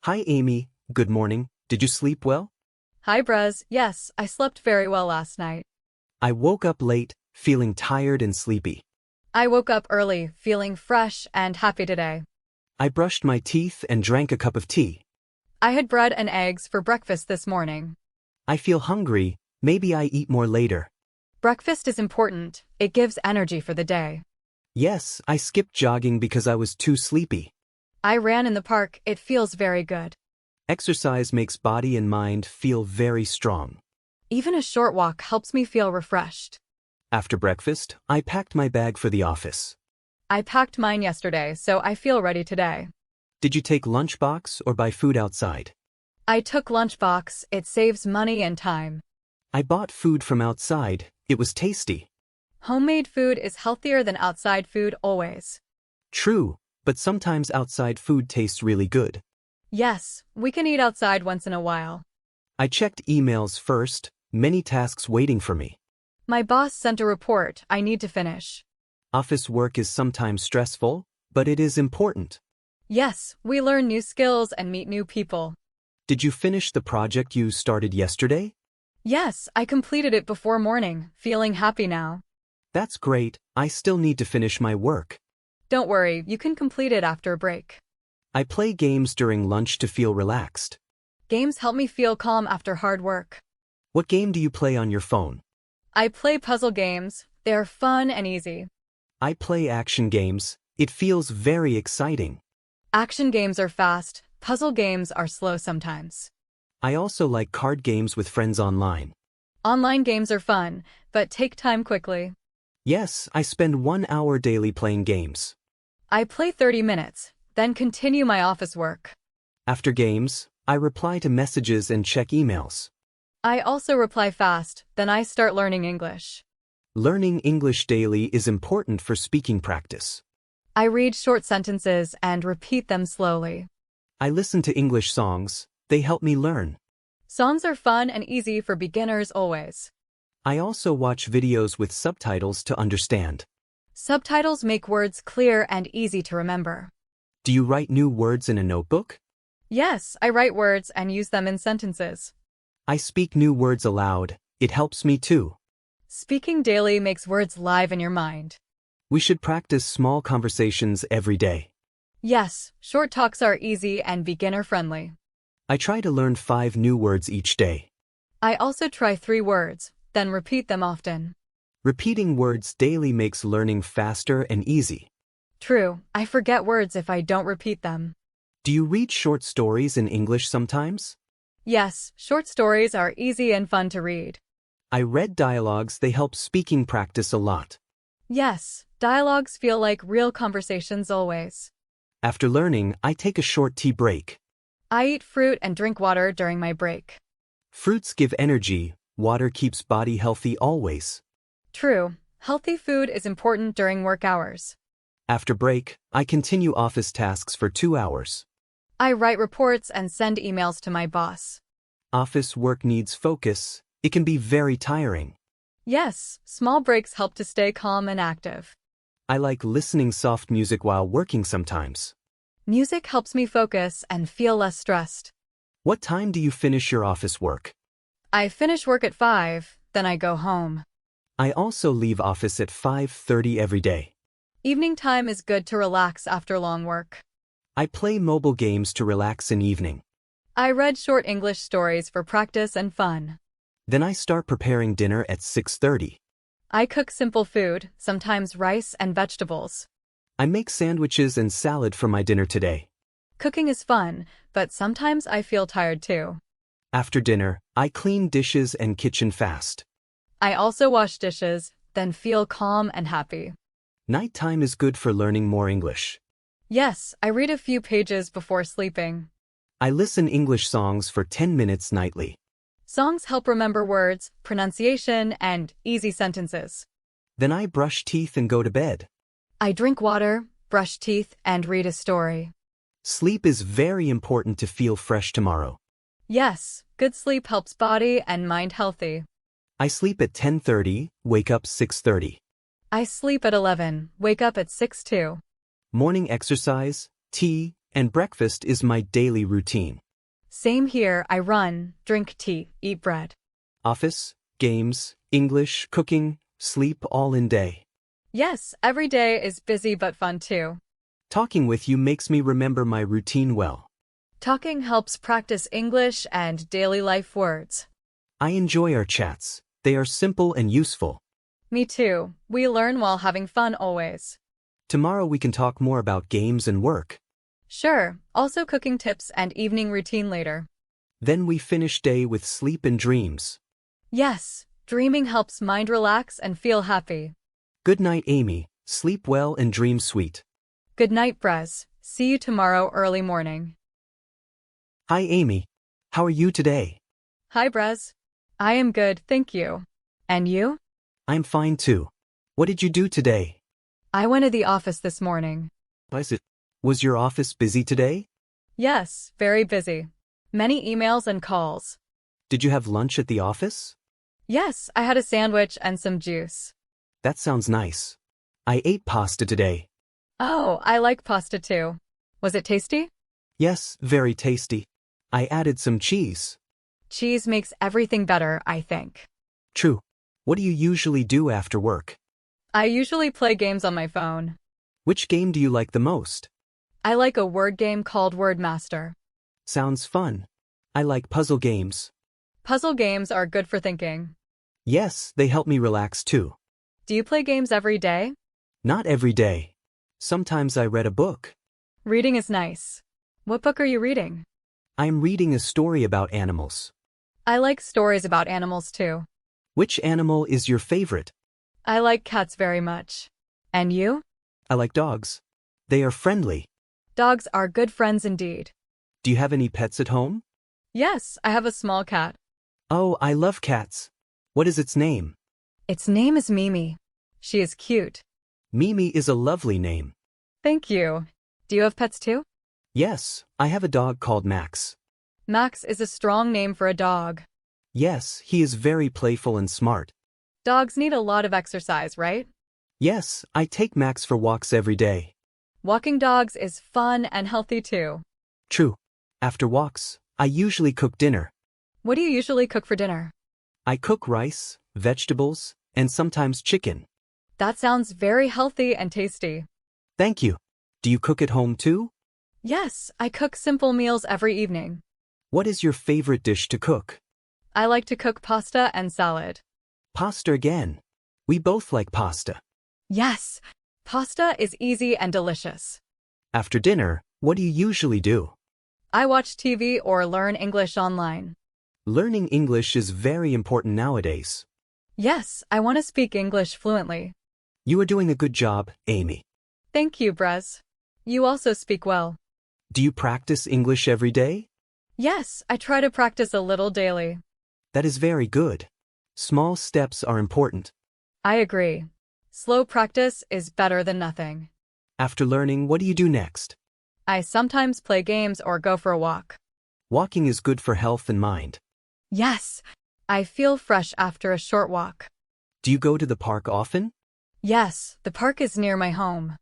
Hi Amy, good morning. Did you sleep well? Hi, Brez. Yes, I slept very well last night. I woke up late, feeling tired and sleepy. I woke up early, feeling fresh and happy today. I brushed my teeth and drank a cup of tea. I had bread and eggs for breakfast this morning. I feel hungry, maybe I eat more later. Breakfast is important. It gives energy for the day. Yes, I skipped jogging because I was too sleepy. I ran in the park. It feels very good. Exercise makes body and mind feel very strong. Even a short walk helps me feel refreshed. After breakfast, I packed my bag for the office. I packed mine yesterday, so I feel ready today. Did you take lunchbox or buy food outside? I took lunchbox. It saves money and time. I bought food from outside. It was tasty. Homemade food is healthier than outside food always. True, but sometimes outside food tastes really good. Yes, we can eat outside once in a while. I checked emails first, many tasks waiting for me. My boss sent a report I need to finish. Office work is sometimes stressful, but it is important. Yes, we learn new skills and meet new people. Did you finish the project you started yesterday? Yes, I completed it before morning, feeling happy now. That's great, I still need to finish my work. Don't worry, you can complete it after a break. I play games during lunch to feel relaxed. Games help me feel calm after hard work. What game do you play on your phone? I play puzzle games. They're fun and easy. I play action games. It feels very exciting. Action games are fast. Puzzle games are slow sometimes. I also like card games with friends online. Online games are fun, but take time quickly. Yes, I spend 1 hour daily playing games. I play 30 minutes, then continue my office work. After games, I reply to messages and check emails. I also reply fast, then I start learning English. Learning English daily is important for speaking practice. I read short sentences and repeat them slowly. I listen to English songs. They help me learn. Songs are fun and easy for beginners always. I also watch videos with subtitles to understand. Subtitles make words clear and easy to remember. Do you write new words in a notebook? Yes, I write words and use them in sentences. I speak new words aloud. It helps me too. Speaking daily makes words live in your mind. We should practice small conversations every day. Yes, short talks are easy and beginner-friendly. I try to learn 5 new words each day. I also try 3 words, then repeat them often. Repeating words daily makes learning faster and easy. True, I forget words if I don't repeat them. Do you read short stories in English sometimes? Yes, short stories are easy and fun to read. I read dialogues. They help speaking practice a lot. Yes, dialogues feel like real conversations always. After learning, I take a short tea break. I eat fruit and drink water during my break. Fruits give energy. Water keeps body healthy always. True, healthy food is important during work hours. After break, I continue office tasks for 2 hours. I write reports and send emails to my boss. Office work needs focus. It can be very tiring. Yes, small breaks help to stay calm and active. I like listening soft music while working sometimes. Music helps me focus and feel less stressed. What time do you finish your office work? I finish work at 5, then I go home. I also leave office at 5:30 every day. Evening time is good to relax after long work. I play mobile games to relax in evening. I read short English stories for practice and fun. Then I start preparing dinner at 6:30. I cook simple food, sometimes rice and vegetables. I make sandwiches and salad for my dinner today. Cooking is fun, but sometimes I feel tired too. After dinner, I clean dishes and kitchen fast. I also wash dishes, then feel calm and happy. Nighttime is good for learning more English. Yes, I read a few pages before sleeping. I listen English songs for 10 minutes nightly. Songs help remember words, pronunciation, and easy sentences. Then I brush teeth and go to bed. I drink water, brush teeth, and read a story. Sleep is very important to feel fresh tomorrow. Yes, good sleep helps body and mind healthy. I sleep at 10:30, wake up 6:30. I sleep at 11, wake up at 6 too. Morning exercise, tea, And breakfast is my daily routine. Same here, I run, drink tea, eat bread. Office, games, English, cooking, sleep all in day. Yes, every day is busy but fun too. Talking with you makes me remember my routine well. Talking helps practice English and daily life words. I enjoy our chats. They are simple and useful. Me too. We learn while having fun always. Tomorrow we can talk more about games and work. Sure, also cooking tips and evening routine later. Then we finish day with sleep and dreams. Yes, dreaming helps mind relax and feel happy. Good night, Amy. Sleep well and dream sweet. Good night, Brez. See you tomorrow early morning. Hi, Amy. How are you today? Hi, Brez. I am good, thank you. And you? I'm fine too. What did you do today? I went to the office this morning. Was your office busy today? Yes, very busy. Many emails and calls. Did you have lunch at the office? Yes, I had a sandwich and some juice. That sounds nice. I ate pasta today. Oh, I like pasta too. Was it tasty? Yes, very tasty. I added some cheese. Cheese makes everything better, I think. True. What do you usually do after work? I usually play games on my phone. Which game do you like the most? I like a word game called Wordmaster. Sounds fun. I like puzzle games. Puzzle games are good for thinking. Yes, they help me relax too. Do you play games every day? Not every day. Sometimes I read a book. Reading is nice. What book are you reading? I'm reading a story about animals. I like stories about animals too. Which animal is your favorite? I like cats very much. And you? I like dogs. They are friendly. Dogs are good friends indeed. Do you have any pets at home? Yes, I have a small cat. Oh, I love cats. What is its name? Its name is Mimi. She is cute. Mimi is a lovely name. Thank you. Do you have pets too? Yes, I have a dog called Max. Max is a strong name for a dog. Yes, he is very playful and smart. Dogs need a lot of exercise, right? Yes, I take Max for walks every day. Walking dogs is fun and healthy too. True. After walks, I usually cook dinner. What do you usually cook for dinner? I cook rice, vegetables, and sometimes chicken. That sounds very healthy and tasty. Thank you. Do you cook at home too? Yes, I cook simple meals every evening. What is your favorite dish to cook? I like to cook pasta and salad. Pasta again. We both like pasta. Yes, pasta is easy and delicious. After dinner, what do you usually do? I watch TV or learn English online. Learning English is very important nowadays. Yes, I want to speak English fluently. You are doing a good job, Amy. Thank you, Brez. You also speak well. Do you practice English every day? Yes, I try to practice a little daily. That is very good. Small steps are important. I agree. Slow practice is better than nothing. After learning, what do you do next? I sometimes play games or go for a walk. Walking is good for health and mind. Yes, I feel fresh after a short walk. Do you go to the park often? Yes, the park is near my home.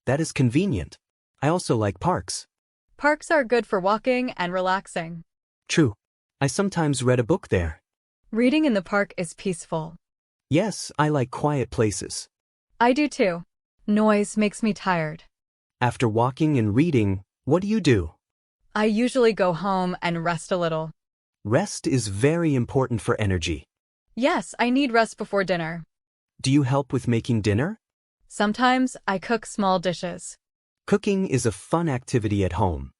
That is convenient. I also like parks. Parks are good for walking and relaxing. True. I sometimes read a book there. Reading in the park is peaceful. Yes, I like quiet places. I do too. Noise makes me tired. After walking and reading, what do you do? I usually go home and rest a little. Rest is very important for energy. Yes, I need rest before dinner. Do you help with making dinner? Sometimes I cook small dishes. Cooking is a fun activity at home.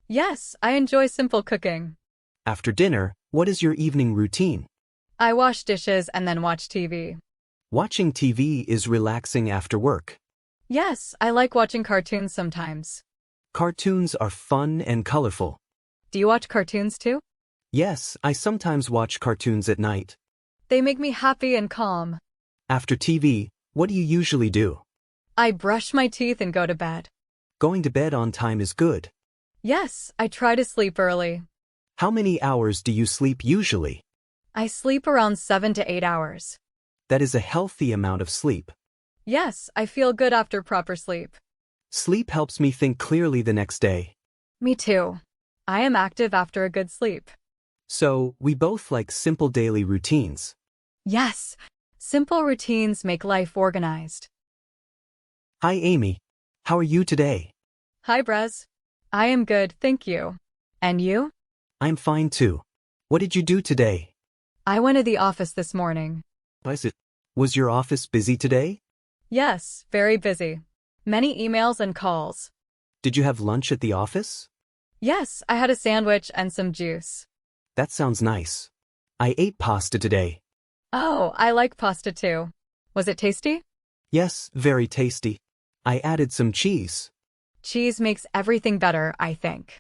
Yes, I enjoy simple cooking. After dinner, what is your evening routine? I wash dishes and then watch TV. Watching TV is relaxing after work. Yes, I like watching cartoons sometimes. Cartoons are fun and colorful. Do you watch cartoons too? Yes, I sometimes watch cartoons at night. They make me happy and calm. After TV, what do you usually do? I brush my teeth and go to bed. Going to bed on time is good. Yes, I try to sleep early. How many hours do you sleep usually? I sleep around 7 to 8 hours. That is a healthy amount of sleep. Yes, I feel good after proper sleep. Sleep helps me think clearly the next day. Me too. I am active after a good sleep. So, we both like simple daily routines. Yes, simple routines make life organized. Hi Amy. How are you today? Hi, Brez. I am good, thank you. And you? I'm fine too. What did you do today? I went to the office this morning. Was your office busy today? Yes, very busy. Many emails and calls. Did you have lunch at the office? Yes, I had a sandwich and some juice. That sounds nice. I ate pasta today. Oh, I like pasta too. Was it tasty? Yes, very tasty. I added some cheese. Cheese makes everything better, I think.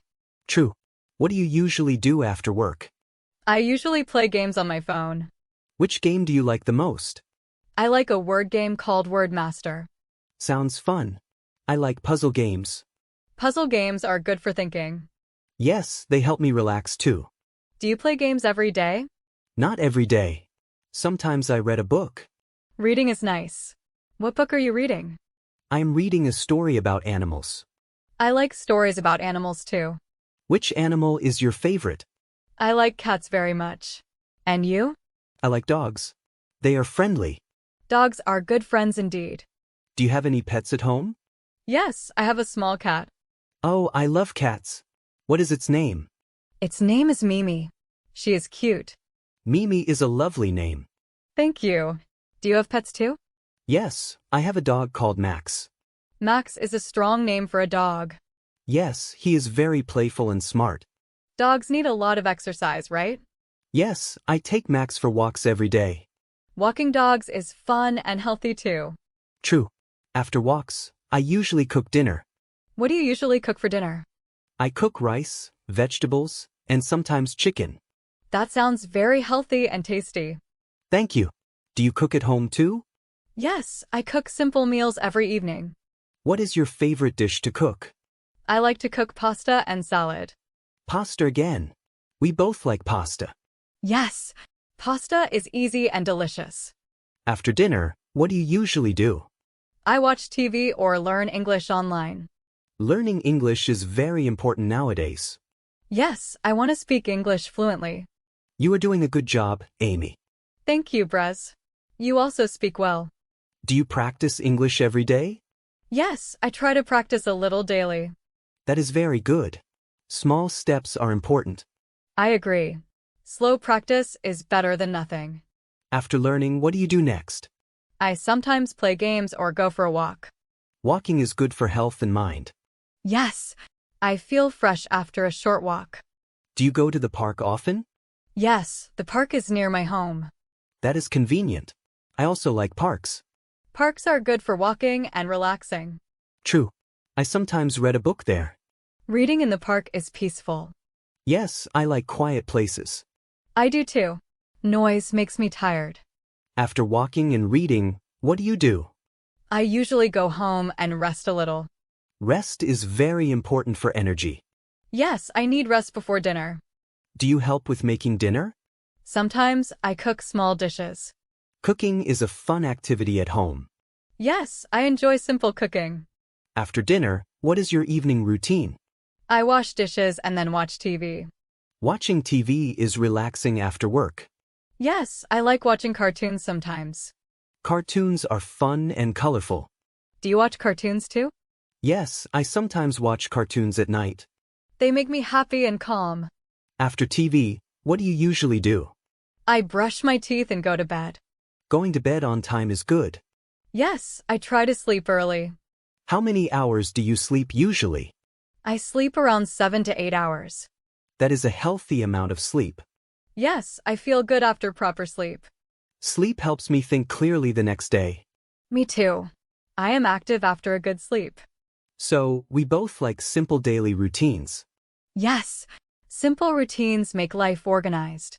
True. What do you usually do after work? I usually play games on my phone. Which game do you like the most? I like a word game called Wordmaster. Sounds fun. I like puzzle games. Puzzle games are good for thinking. Yes, they help me relax too. Do you play games every day? Not every day. Sometimes I read a book. Reading is nice. What book are you reading? I am reading a story about animals. I like stories about animals too. Which animal is your favorite? I like cats very much. And you? I like dogs. They are friendly. Dogs are good friends indeed. Do you have any pets at home? Yes, I have a small cat. Oh, I love cats. What is its name? Its name is Mimi. She is cute. Mimi is a lovely name. Thank you. Do you have pets too? Yes, I have a dog called Max. Max is a strong name for a dog. Yes, he is very playful and smart. Dogs need a lot of exercise, right? Yes, I take Max for walks every day. Walking dogs is fun and healthy too. True. After walks, I usually cook dinner. What do you usually cook for dinner? I cook rice, vegetables, and sometimes chicken. That sounds very healthy and tasty. Thank you. Do you cook at home too? Yes, I cook simple meals every evening. What is your favorite dish to cook? I like to cook pasta and salad. Pasta again. We both like pasta. Yes, pasta is easy and delicious. After dinner, what do you usually do? I watch TV or learn English online. Learning English is very important nowadays. Yes, I want to speak English fluently. You are doing a good job, Amy. Thank you, Brez. You also speak well. Do you practice English every day? Yes, I try to practice a little daily. That is very good. Small steps are important. I agree. Slow practice is better than nothing. After learning, what do you do next? I sometimes play games or go for a walk. Walking is good for health and mind. Yes, I feel fresh after a short walk. Do you go to the park often? Yes, the park is near my home. That is convenient. I also like parks. Parks are good for walking and relaxing. True. I sometimes read a book there. Reading in the park is peaceful. Yes, I like quiet places. I do too. Noise makes me tired. After walking and reading, what do you do? I usually go home and rest a little. Rest is very important for energy. Yes, I need rest before dinner. Do you help with making dinner? Sometimes I cook small dishes. Cooking is a fun activity at home. Yes, I enjoy simple cooking. After dinner, what is your evening routine? I wash dishes and then watch TV. Watching TV is relaxing after work. Yes, I like watching cartoons sometimes. Cartoons are fun and colorful. Do you watch cartoons too? Yes, I sometimes watch cartoons at night. They make me happy and calm. After TV, what do you usually do? I brush my teeth and go to bed. Going to bed on time is good. Yes, I try to sleep early. How many hours do you sleep usually? I sleep around 7 to 8 hours. That is a healthy amount of sleep. Yes, I feel good after proper sleep. Sleep helps me think clearly the next day. Me too. I am active after a good sleep. So, we both like simple daily routines. Yes, simple routines make life organized.